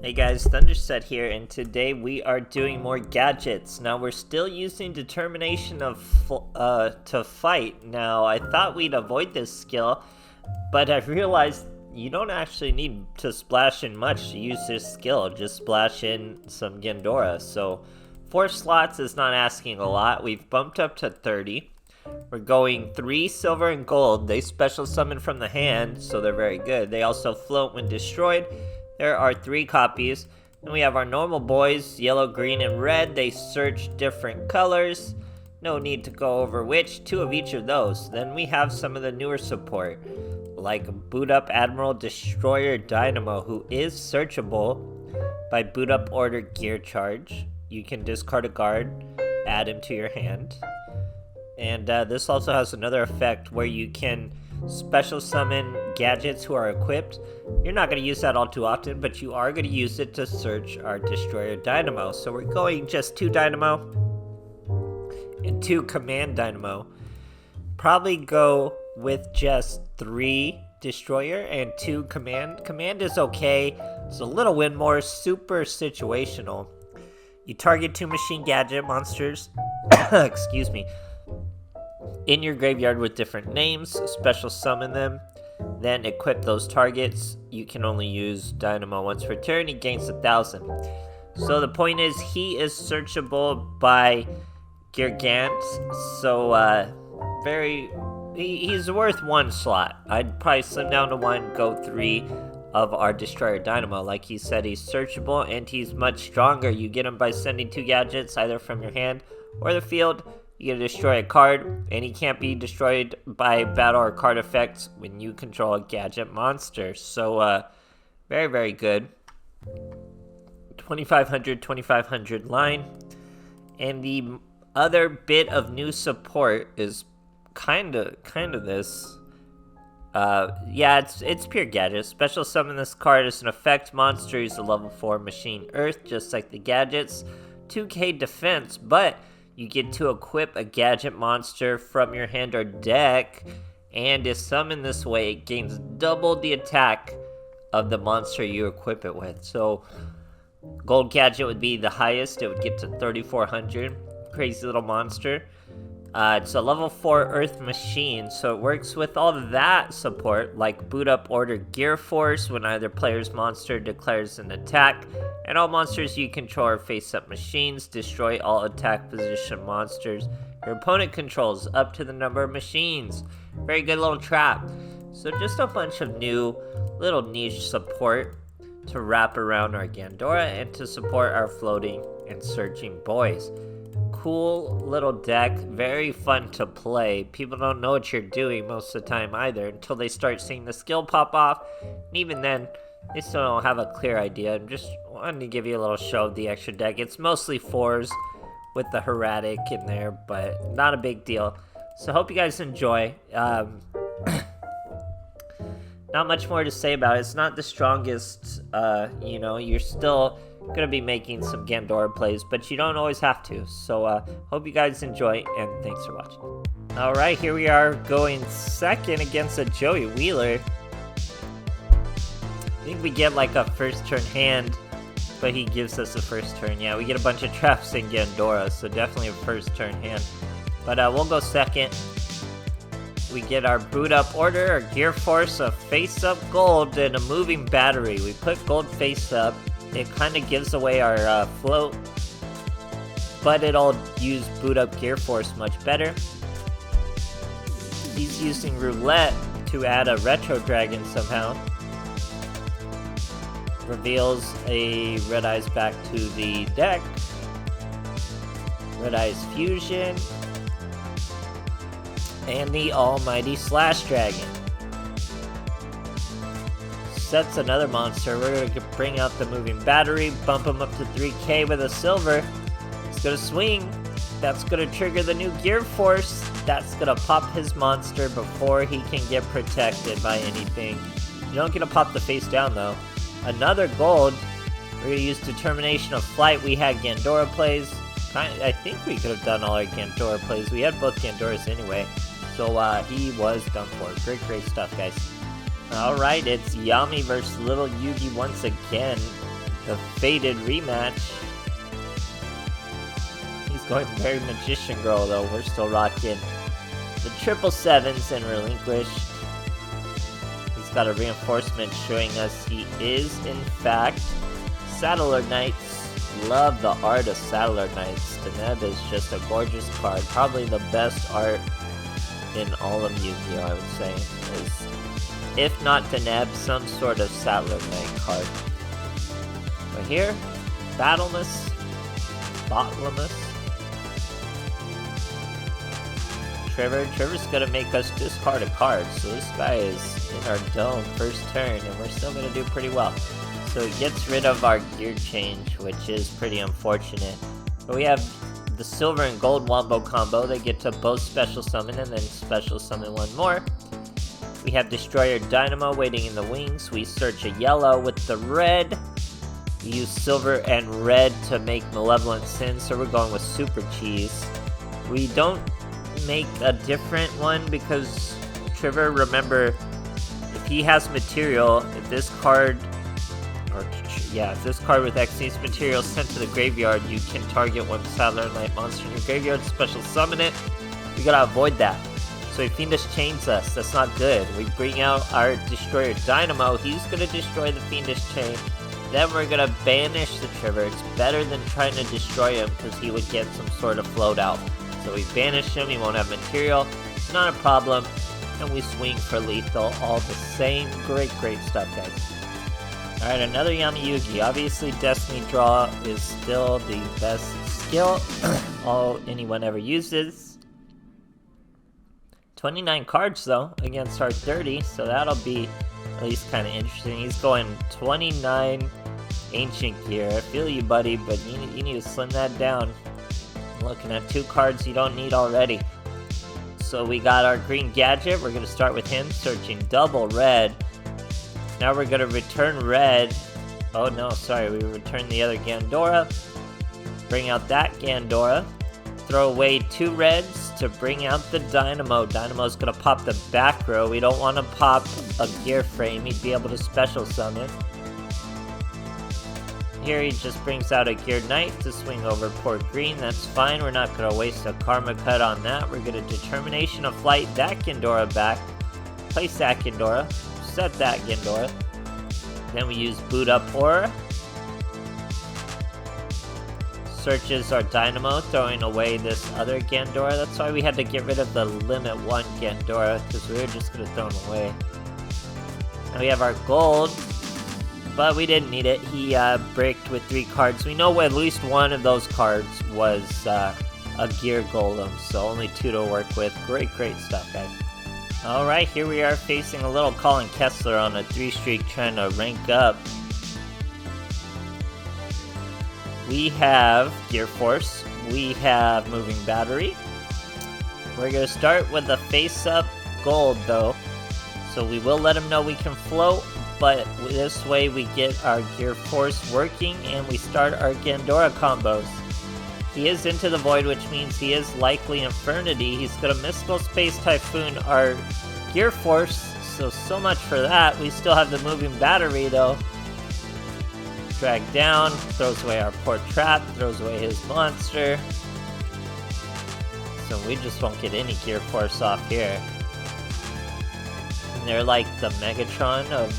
Hey guys, THUNDERSTUD here, and today we are doing more gadgets. Now we're still using determination to fight. Now I thought we'd avoid this skill, but I realized you don't actually need to splash in much to use this skill. Just splash in some Gendora. So 4 slots is not asking a lot. We've bumped up to 30. We're going 3 silver and gold. They special summon from the hand, so they're very good. They also float when destroyed. There are 3 copies. Then we have our normal boys, yellow, green, and red. They search different colors. No need to go over which, 2 of each of those. Then we have some of the newer support, like Boot Up Admiral Destroyer Dynamo, who is searchable by Boot Up Order Gear Charge. You can discard a guard, add him to your hand. And this also has another effect where you can special summon gadgets who are equipped. You're not going to use that all too often, but you are going to use it to search our Destroyer Dynamo. So we're going just 2 Dynamo and 2 Command Dynamo. Probably go with just 3 Destroyer and 2 Command. Command is okay. It's a little win more, super situational. You target 2 machine gadget monsters, excuse me, in your graveyard with different names, special summon them, then equip those targets. You can only use Dynamo once per turn. He gains 1,000. So the point is, he is searchable by Gargant, so he's worth 1 slot. I'd probably slim down to 1, go 3 of our Destroyer Dynamo. Like he said, he's searchable and he's much stronger. You get him by sending 2 gadgets either from your hand or the field. You can destroy a card, and he can't be destroyed by battle or card effects when you control a gadget monster. So, very, very good. 2500 line. And the other bit of new support is kind of this. Yeah, it's pure gadget. Special summon this card as an effect monster. He's a level 4 machine earth, just like the gadgets. 2k defense, but you get to equip a gadget monster from your hand or deck, and if summoned this way, it gains double the attack of the monster you equip it with. So, gold gadget would be the highest. It would get to 3,400. Crazy little monster. It's a level 4 Earth machine, so it works with all of that support, like Boot Up Order Gear Force when either player's monster declares an attack, and all monsters you control are face-up machines. Destroy all attack position monsters your opponent controls up to the number of machines. Very good little trap. So just a bunch of new little niche support to wrap around our Gendora and to support our floating and searching boys. Cool little deck, very fun to play. People don't know what you're doing most of the time either until they start seeing the skill pop off, and even then they still don't have a clear idea. I'm just wanting to give you a little show of the extra deck. It's mostly 4s with the Herratic in there, but not a big deal. So hope you guys enjoy. Not much more to say about it. It's not the strongest, you're still gonna be making some Gendora plays, but you don't always have to. So hope you guys enjoy, and thanks for watching. All right, here we are going second against a Joey Wheeler. I think we get like a first turn hand, but he gives us a first turn. Yeah, we get a bunch of traps in Gendora, so definitely a first turn hand. But we'll go second. We get our Boot Up Order, our Gear Force, a face up gold, and a moving battery. We put gold face up. It kind of gives away our float, but it'll use Boot Up Gear Force much better. He's using Roulette to add a Retro Dragon somehow. Reveals a Red Eyes back to the deck. Red Eyes Fusion. And the almighty Slash Dragon. Sets another monster. We're going to bring out the moving battery, bump him up to 3k with a silver. It's going to swing. That's going to trigger the new Gear Force. That's going to pop his monster before he can get protected by anything. You don't get to pop the face down though. Another gold. We're going to use Determination of Flight. We had Gendora plays. I think we could have done all our Gendora plays. We had both Gendoras anyway. So he was done for. Great stuff, guys. Alright, it's Yami versus Little Yugi once again. the faded rematch. He's going very Magician Girl though, we're still rocking the 777s and Relinquished. He's got a reinforcement showing us he is, in fact, Saddler Knights. Love the art of Saddler Knights. Deneb is just a gorgeous card. Probably the best art in all of Yu-Gi-Oh! I would say. Is, if not Deneb, some sort of Saddler Knight card. But here, Battlemus, Botlamus. Trevor's gonna make us discard a card, so this guy is in our dome first turn, and we're still gonna do pretty well. So it gets rid of our gear change, which is pretty unfortunate. But we have the silver and gold Wombo combo. They get to both special summon and then special summon one more. We have Destroyer Dynamo waiting in the wings. We search a yellow with the red. We use silver and red to make Malevolent Sin, so we're going with Super Cheese. We don't make a different one because Trevor, remember, if he has material, if this card with Xyz material sent to the graveyard, you can target one Saddler Knight monster in your graveyard, special summon it. We gotta avoid that. So he Fiendish Chains us, that's not good. We bring out our Destroyer Dynamo, he's gonna destroy the Fiendish Chain. Then we're gonna banish the Trevor. It's better than trying to destroy him because he would get some sort of float out. So we banish him, he won't have material, it's not a problem, and we swing for lethal all the same. Great stuff, guys. Alright, another Yami Yugi. Obviously, Destiny Draw is still the best skill all anyone ever uses. 29 cards, though, against our 30, so that'll be at least kind of interesting. He's going 29 Ancient Gear. I feel you, buddy, but you need to slim that down. I'm looking at 2 cards you don't need already. So we got our green Gadget. We're going to start with him, searching double red. Now we're going to return red. Oh no, sorry, we return the other Gandora. Bring out that Gandora. Throw away 2 reds to bring out the Dynamo. Dynamo's going to pop the back row. We don't want to pop a gear frame. He'd be able to special summon. Here he just brings out a Gear Knight to swing over port green. That's fine. We're not going to waste a Karma Cut on that. We're going to Determination of Flight that Gandora back. Place that Gandora. Set that Gandora. Then we use Boot Up Aura. Searches our Dynamo, throwing away this other Gandora. That's why we had to get rid of the Limit 1 Gandora, because we were just going to throw him away. And we have our gold, but we didn't need it. He bricked with 3 cards. We know at least one of those cards was a Gear Golem, so only 2 to work with. Great stuff, guys. Alright, here we are facing a little Colin Kessler on a 3-streak trying to rank up. We have Gear Force, we have Moving Battery. We're going to start with a face-up gold though, so we will let him know we can float, but this way we get our Gear Force working and we start our Gandora combos. He is Into the Void, which means he is likely Infernity. He's going to Mystical Space Typhoon our Gear Force, so much for that. We still have the Moving Battery though. Drag down, throws away our Port Trap, throws away his monster. So we just won't get any Gear Force off here. And they're like the Megatron of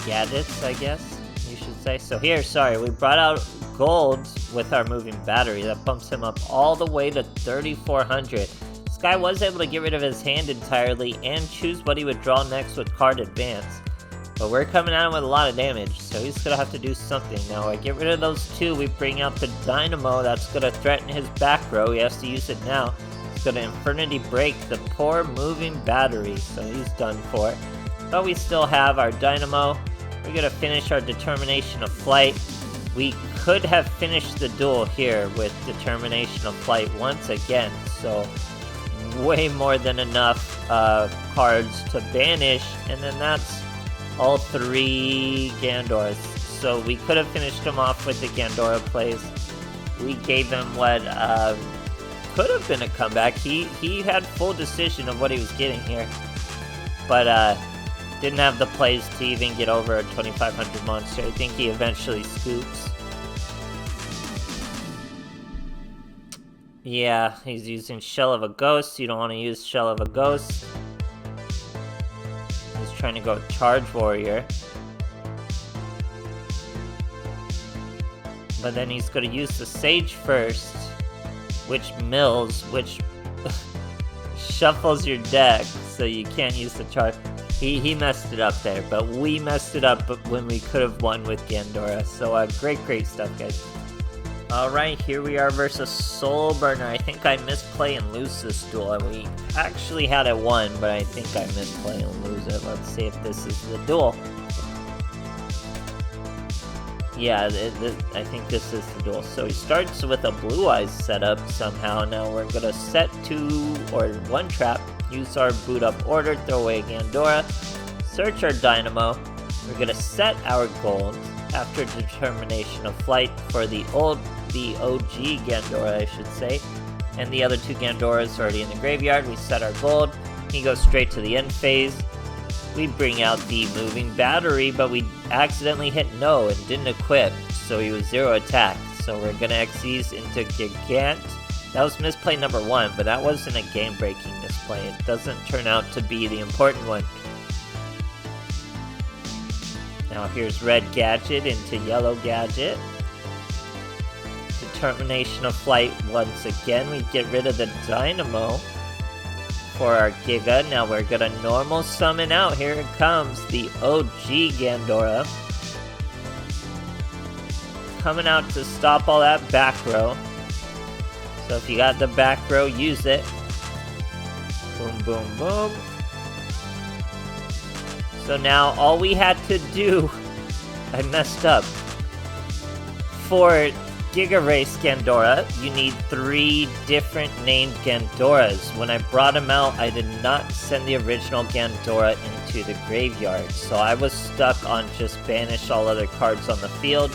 Gadgets, I guess you should say. So here, sorry, we brought out gold with our Moving Battery. That bumps him up all the way to 3,400. This guy was able to get rid of his hand entirely and choose what he would draw next with card advance. But we're coming at him with a lot of damage, so he's going to have to do something. Now, I get rid of those 2, we bring out the Dynamo. That's going to threaten his back row. He has to use it now. He's going to Infernity Break the poor Moving Battery, so he's done for. But we still have our Dynamo. We're going to finish our Determination of Flight. We could have finished the duel here with Determination of Flight once again, so way more than enough cards to banish, and then that's all 3 Gandoras. So we could have finished him off with the Gandora plays. We gave him what could have been a comeback. He had full decision of what he was getting here, but Didn't have the plays to even get over a 2500 monster. I think he eventually scoops. Yeah, he's using Shell of a Ghost. You don't want to use Shell of a Ghost. He's trying to go Charge Warrior. But then he's going to use the Sage first, which mills, which shuffles your deck, so you can't use the charge. He messed it up there, but we messed it up when we could have won with Gandora. So great stuff, guys. Alright, here we are versus Soulburner. I think I misplay and lose this duel. We actually had it won, but I think I misplay and lose it. Let's see if this is the duel. Yeah, I think this is the duel. So he starts with a Blue Eyes setup somehow. Now we're going to set 2 or 1 trap, use our boot up order, throw away Gandora, search our Dynamo. We're going to set our gold after Determination of Flight for the OG Gandora, I should say. And the other 2 Gandoras already in the graveyard. We set our gold. He goes straight to the end phase. We bring out the Moving Battery, but we accidentally hit no and didn't equip, so he was 0 attack. So we're gonna X these into Gigant. That was misplay number 1, but that wasn't a game-breaking misplay. It doesn't turn out to be the important one. Now here's red Gadget into yellow Gadget. Determination of Flight once again. We get rid of the Dynamo for our Giga. Now we're gonna normal summon out. Here it comes, the OG Gandora. Coming out to stop all that back row. So if you got the back row, use it. Boom, boom, boom. So now all we had to do, I messed up. For Giga Race Gandora, you need 3 different named Gandoras. When I brought him out, I did not send the original Gandora into the graveyard, so I was stuck on just banish all other cards on the field.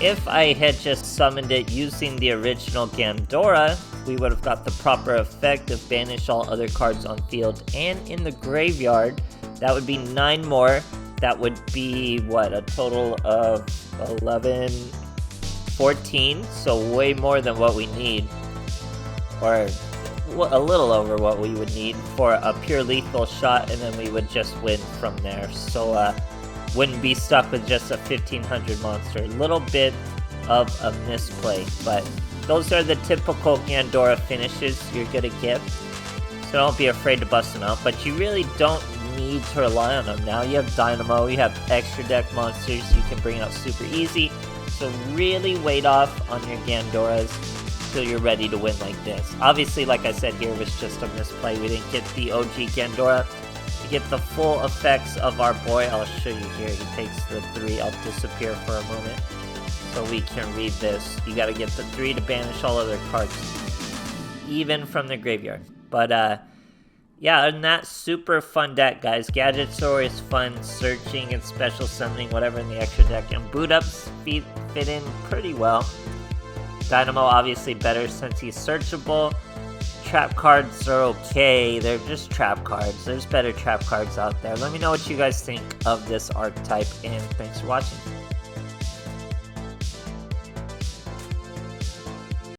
If I had just summoned it using the original Gandora, we would have got the proper effect of banish all other cards on field and in the graveyard. That would be 9 more. That would be, what, a total of 11... 14, so way more than what we need, or a little over what we would need for a pure lethal shot, and then we would just win from there. So wouldn't be stuck with just a 1500 monster. A little bit of a misplay, but those are the typical Gandora finishes you're gonna get, so don't be afraid to bust them out. But you really don't need to rely on them. Now you have Dynamo, you have extra deck monsters you can bring out super easy. So really wait off on your Gandoras till you're ready to win like this. Obviously, like I said, here was just a misplay. We didn't get the OG Gandora. To get the full effects of our boy, I'll show you here. He takes the 3. I'll disappear for a moment so we can read this. You gotta get the 3 to banish all other cards, even from the graveyard. But yeah, and that super fun deck, guys. Gadget Sword is fun, searching and special summoning, whatever in the extra deck. And boot ups fit in pretty well. Dynamo obviously better since he's searchable. Trap cards are okay. They're just trap cards. There's better trap cards out there. Let me know what you guys think of this archetype, and thanks for watching.